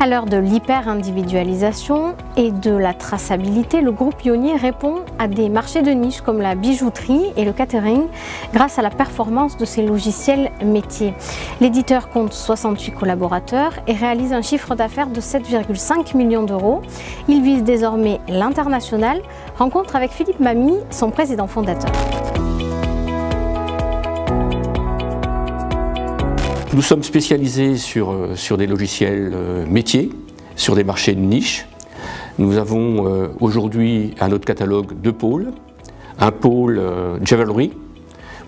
À l'heure de l'hyper-individualisation et de la traçabilité, le groupe Ionier répond à des marchés de niche comme la bijouterie et le catering grâce à la performance de ses logiciels métiers. L'éditeur compte 68 collaborateurs et réalise un chiffre d'affaires de 7,5 millions d'euros. Il vise désormais l'international. Rencontre avec Philippe Mamy, son président fondateur. Nous sommes spécialisés sur des logiciels métiers, sur des marchés de niche. Nous avons aujourd'hui à notre catalogue deux pôles. Un pôle Jewelry,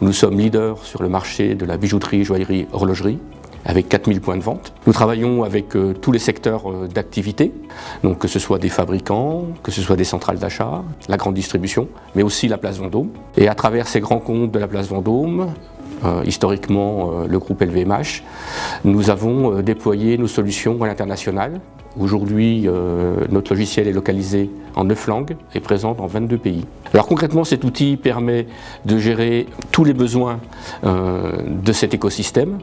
où nous sommes leaders sur le marché de la bijouterie, joaillerie, horlogerie, avec 4000 points de vente. Nous travaillons avec tous les secteurs d'activité, donc que ce soit des fabricants, que ce soit des centrales d'achat, la grande distribution, mais aussi la place Vendôme. Et à travers ces grands comptes de la place Vendôme, historiquement le groupe LVMH, nous avons déployé nos solutions à l'international. Aujourd'hui, notre logiciel est localisé en 9 langues et présent dans 22 pays. Alors concrètement, cet outil permet de gérer tous les besoins de cet écosystème.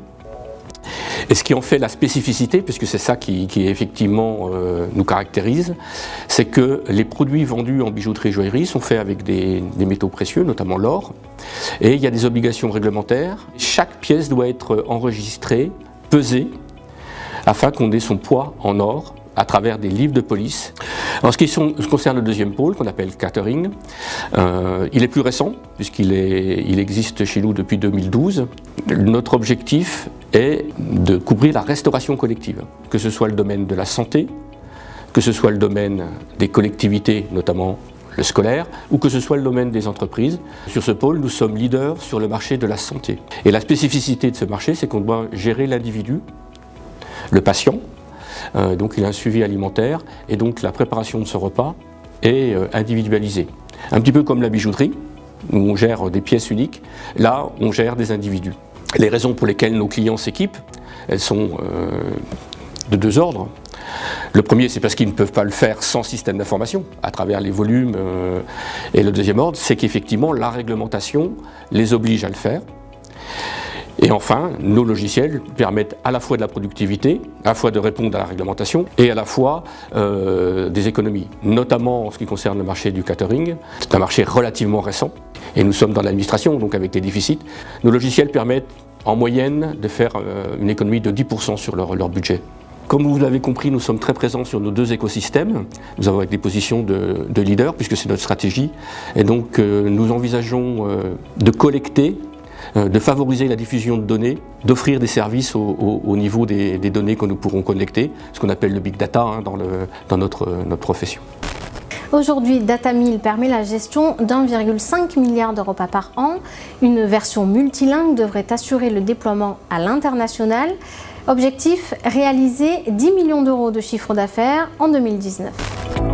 Et ce qui en fait la spécificité, puisque c'est ça qui effectivement nous caractérise, c'est que les produits vendus en bijouterie et joaillerie sont faits avec des métaux précieux, notamment l'or, et il y a des obligations réglementaires. Chaque pièce doit être enregistrée, pesée, afin qu'on ait son poids en or à travers des livres de police. En ce qui concerne le deuxième pôle, qu'on appelle catering, il est plus récent, puisqu'il existe chez nous depuis 2012. Notre objectif est de couvrir la restauration collective, que ce soit le domaine de la santé, que ce soit le domaine des collectivités, notamment le scolaire, ou que ce soit le domaine des entreprises. Sur ce pôle, nous sommes leaders sur le marché de la santé. Et la spécificité de ce marché, c'est qu'on doit gérer l'individu, le patient, donc il a un suivi alimentaire, et donc la préparation de ce repas est individualisée. Un petit peu comme la bijouterie, où on gère des pièces uniques, là on gère des individus. Les raisons pour lesquelles nos clients s'équipent, elles sont de deux ordres. Le premier, c'est parce qu'ils ne peuvent pas le faire sans système d'information, à travers les volumes. Et le deuxième ordre, c'est qu'effectivement, la réglementation les oblige à le faire. Et enfin, nos logiciels permettent à la fois de la productivité, à la fois de répondre à la réglementation et à la fois des économies, notamment en ce qui concerne le marché du catering. C'est un marché relativement récent et nous sommes dans l'administration, donc avec des déficits. Nos logiciels permettent en moyenne de faire une économie de 10% sur leur budget. Comme vous l'avez compris, nous sommes très présents sur nos deux écosystèmes. Nous avons avec des positions de leader puisque c'est notre stratégie. Et donc nous envisageons de collecter, de favoriser la diffusion de données, d'offrir des services au niveau des données que nous pourrons connecter, ce qu'on appelle le big data dans notre profession. Aujourd'hui, Data1000 permet la gestion d'1,5 milliard d'euros par an. Une version multilingue devrait assurer le déploiement à l'international. Objectif, réaliser 10 millions d'euros de chiffre d'affaires en 2019.